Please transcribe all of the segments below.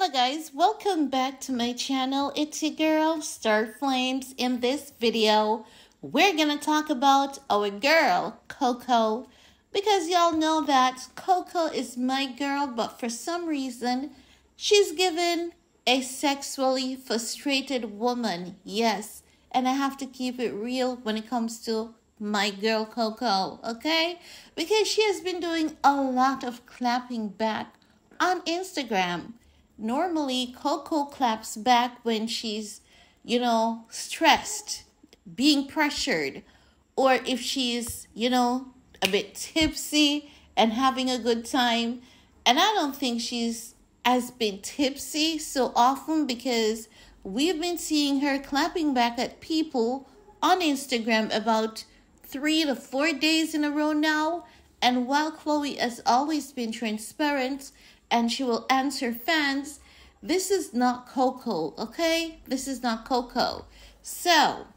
Hello guys, welcome back to my channel. It's your girl Star Flames. In this video we're gonna talk about our girl Coco, because y'all know that Coco is my girl, but for some reason she's given a sexually frustrated woman. Yes, and I have to keep it real when it comes to my girl Coco, okay? Because she has been doing a lot of clapping back on Instagram. Normally, Coco claps back when she's, stressed, being pressured, or if she's, a bit tipsy and having a good time. And I don't think she's has been tipsy so often, because we've been seeing her clapping back at people on Instagram about 3 to 4 days in a row now. And while Khloe has always been transparent and she will answer fans, this is not Coco, okay? This is not Coco. So,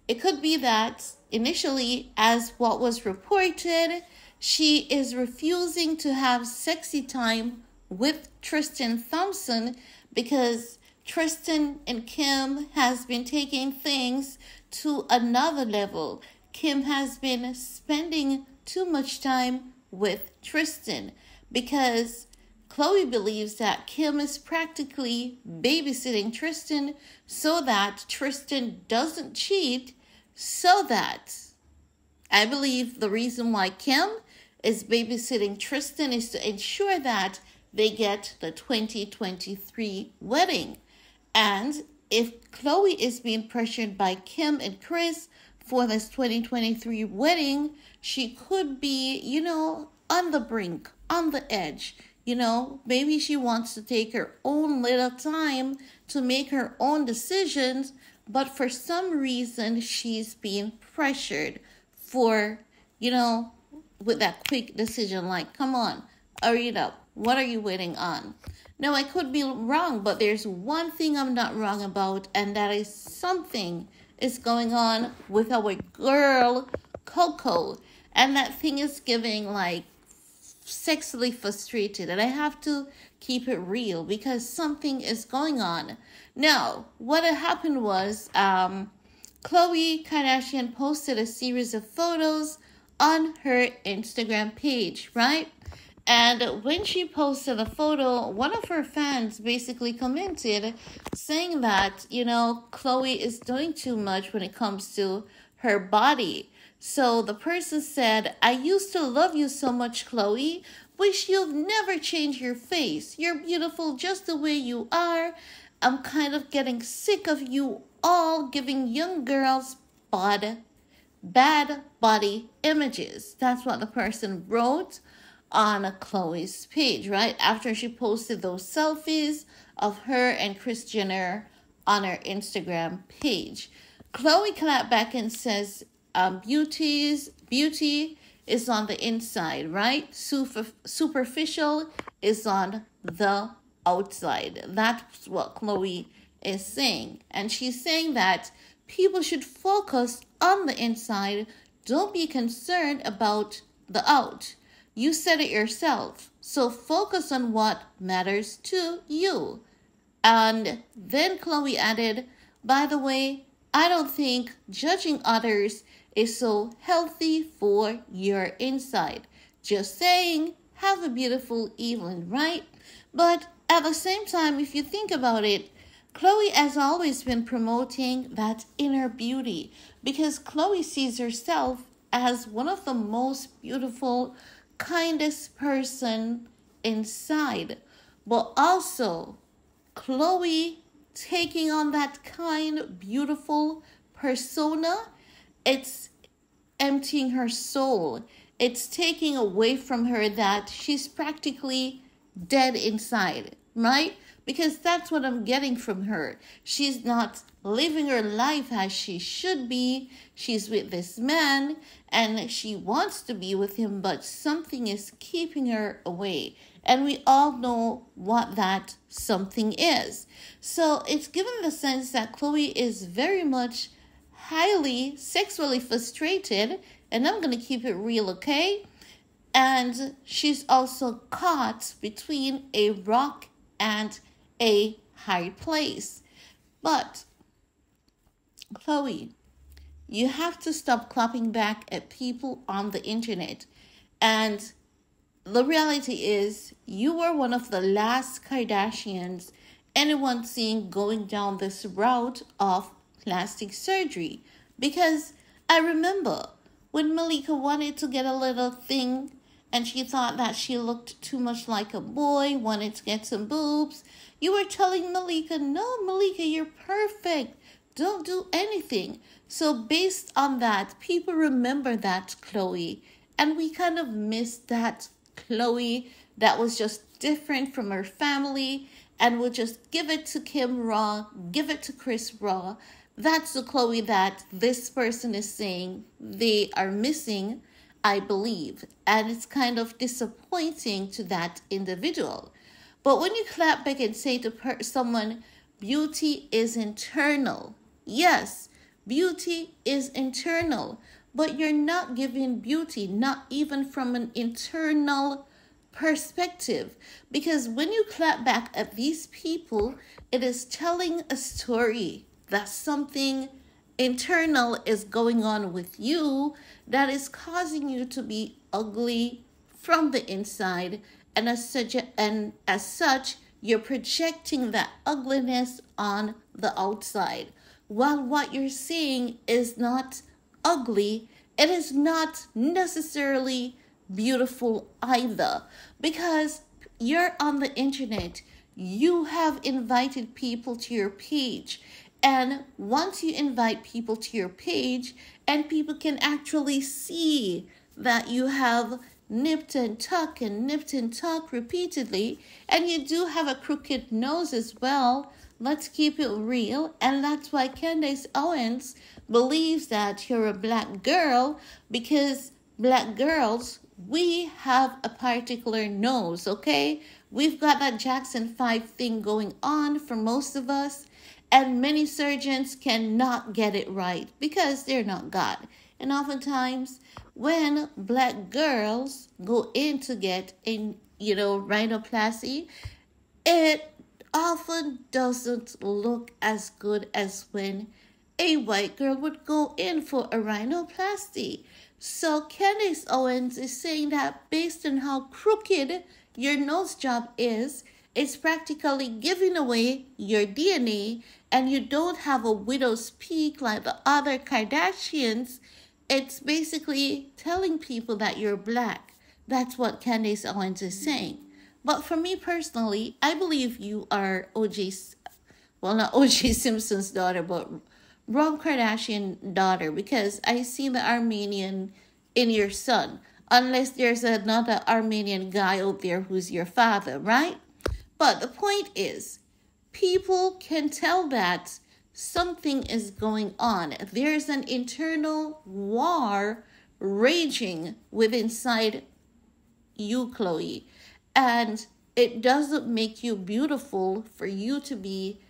it could be that initially, as what was reported, she is refusing to have sexy time with tristanthompson because Tristan and Kim has been taking things to another level. Kim has been spending too much time with Tristan because Khloe believes that Kim is practically babysitting Tristan so that Tristan doesn't cheat, so that I believe the reason why Kim is babysitting Tristan is to ensure that they get the 2023 wedding. And if Khloe is being pressured by Kim and Chris for this 2023 wedding, she could be, on the brink, on the edge. Maybe she wants to take her own little time to make her own decisions, but for some reason she's being pressured for, with that quick decision, like, come on, hurry it up. What are you waiting on? Now, I could be wrong, but there's one thing I'm not wrong about, and that is something is going on with our girl Coco, and that thing is giving like sexually frustrated, and I have to keep it real because something is going on. Now, what had happened was Khloe Kardashian posted a series of photos on her Instagram page, right? And when she posted a photo, one of her fans basically commented saying that, Khloe is doing too much when it comes to her body. So the person said, I used to love you so much, Khloe. Wish you've never changed your face. You're beautiful just the way you are. I'm kind of getting sick of you all giving young girls bad body images. That's what the person wrote on Khloe's page, right? After she posted those selfies of her and Kris Jenner on her Instagram page. Khloe clapped back and says, beauty is on the inside, right? Superficial is on the outside. That's what Khloe is saying. And she's saying that people should focus on the inside. Don't be concerned about the out. You said it yourself. So focus on what matters to you. And then Khloe added, by the way, I don't think judging others is so healthy for your inside. Just saying, have a beautiful evening, right? But at the same time, if you think about it, Khloe has always been promoting that inner beauty because Khloe sees herself as one of the most beautiful, kindest person inside. But also, Khloe taking on that kind, beautiful persona, it's emptying her soul. It's taking away from her that she's practically dead inside, right? Because that's what I'm getting from her. She's not living her life as she should be. She's with this man and she wants to be with him, but something is keeping her away. And we all know what that something is. So it's given the sense that Khloe is very much highly sexually frustrated, and I'm going to keep it real, okay? And she's also caught between a rock and a hard place. But, Khloe, you have to stop clapping back at people on the internet. And the reality is, you were one of the last Kardashians anyone seen going down this route of plastic surgery. Because I remember when Malika wanted to get a little thing and she thought that she looked too much like a boy, wanted to get some boobs, you were telling Malika, no, Malika, you're perfect. Don't do anything. So based on that, people remember that Khloe. And we kind of missed that Khloe that was just different from her family and would just give it to Kim Raw, give it to Chris Raw. That's the Khloe that this person is saying they are missing, I believe. And it's kind of disappointing to that individual. But when you clap back and say to someone, beauty is internal. Yes, beauty is internal. But you're not giving beauty, not even from an internal perspective. Because when you clap back at these people, it is telling a story that something internal is going on with you that is causing you to be ugly from the inside. And as such, you're projecting that ugliness on the outside. While what you're seeing is not ugly, it is not necessarily beautiful either, because you're on the internet. You have invited people to your page, and once you invite people to your page and people can actually see that you have nipped and tucked repeatedly, and you do have a crooked nose as well. Let's keep it real. And that's why Candace Owens believes that you're a black girl, because black girls, we have a particular nose, okay? We've got that Jackson 5 thing going on for most of us, and many surgeons cannot get it right because they're not God. And oftentimes, when black girls go in to get rhinoplasty, it often doesn't look as good as when a white girl would go in for a rhinoplasty. So Candace Owens is saying that based on how crooked your nose job is, it's practically giving away your DNA, and you don't have a widow's peak like the other Kardashians. It's basically telling people that you're black. That's what Candace Owens is saying. But for me personally, I believe you are not O.J. Simpson's daughter, but Rob Kardashian daughter, because I see the Armenian in your son. Unless there's another Armenian guy out there who's your father, right? But the point is, people can tell that something is going on. There's an internal war raging inside you, Khloe. And it doesn't make you beautiful for you to be,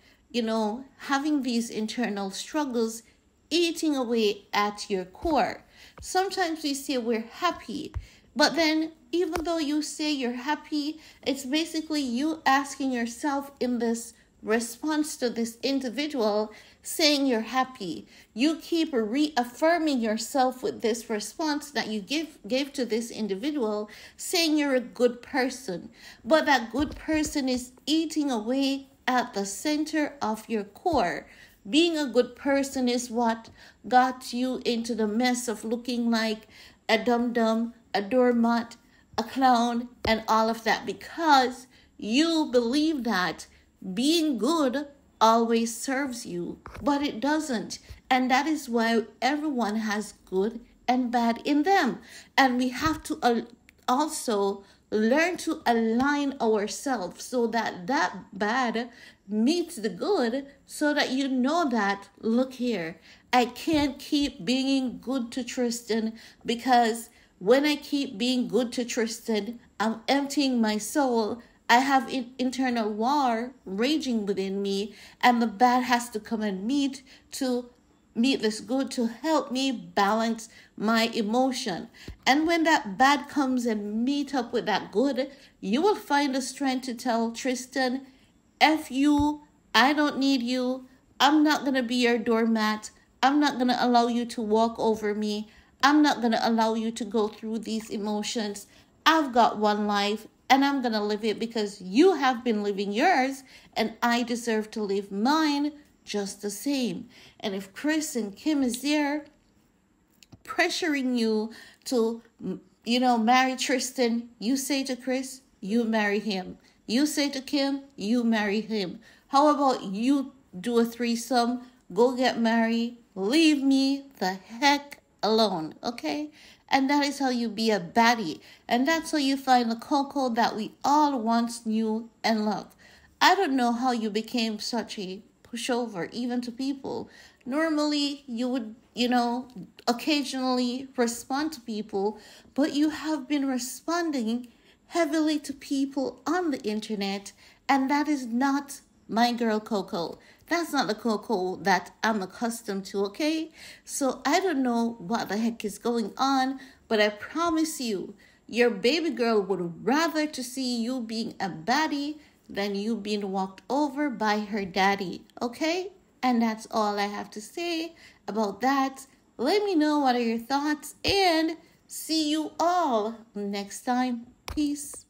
having these internal struggles eating away at your core. Sometimes we say we're happy, but then even though you say you're happy, it's basically you asking yourself in this response to this individual saying you're happy. You keep reaffirming yourself with this response that you gave to this individual, saying you're a good person. But that good person is eating away at the center of your core. Being a good person is what got you into the mess of looking like a dum-dum, a doormat, a clown, and all of that, because you believe that being good always serves you, but it doesn't. And that is why everyone has good and bad in them. And we have to also learn to align ourselves so that bad meets the good, so that you know that, look here, I can't keep being good to Tristan, because when I keep being good to Tristan, I'm emptying my soul. I have internal war raging within me, and the bad has to come and meet this good to help me balance my emotion. And when that bad comes and meet up with that good, you will find the strength to tell Tristan, F you, I don't need you. I'm not going to be your doormat. I'm not going to allow you to walk over me. I'm not going to allow you to go through these emotions. I've got one life and I'm going to live it because you have been living yours and I deserve to live mine just the same. And if Chris and Kim is there pressuring you to, marry Tristan, you say to Chris, you marry him. You say to Kim, you marry him. How about you do a threesome, go get married, leave me the heck alone, okay? And that is how you be a baddie. And that's how you find the Coco that we all once knew and loved. I don't know how you became such a pushover, even to people. Normally, you would, occasionally respond to people, but you have been responding heavily to people on the internet, and that is not my girl Coco. That's not the Coco that I'm accustomed to, okay? So I don't know what the heck is going on, but I promise you, your baby girl would rather to see you being a baddie than you being walked over by her daddy, okay? And that's all I have to say about that. Let me know what are your thoughts, and see you all next time. Peace.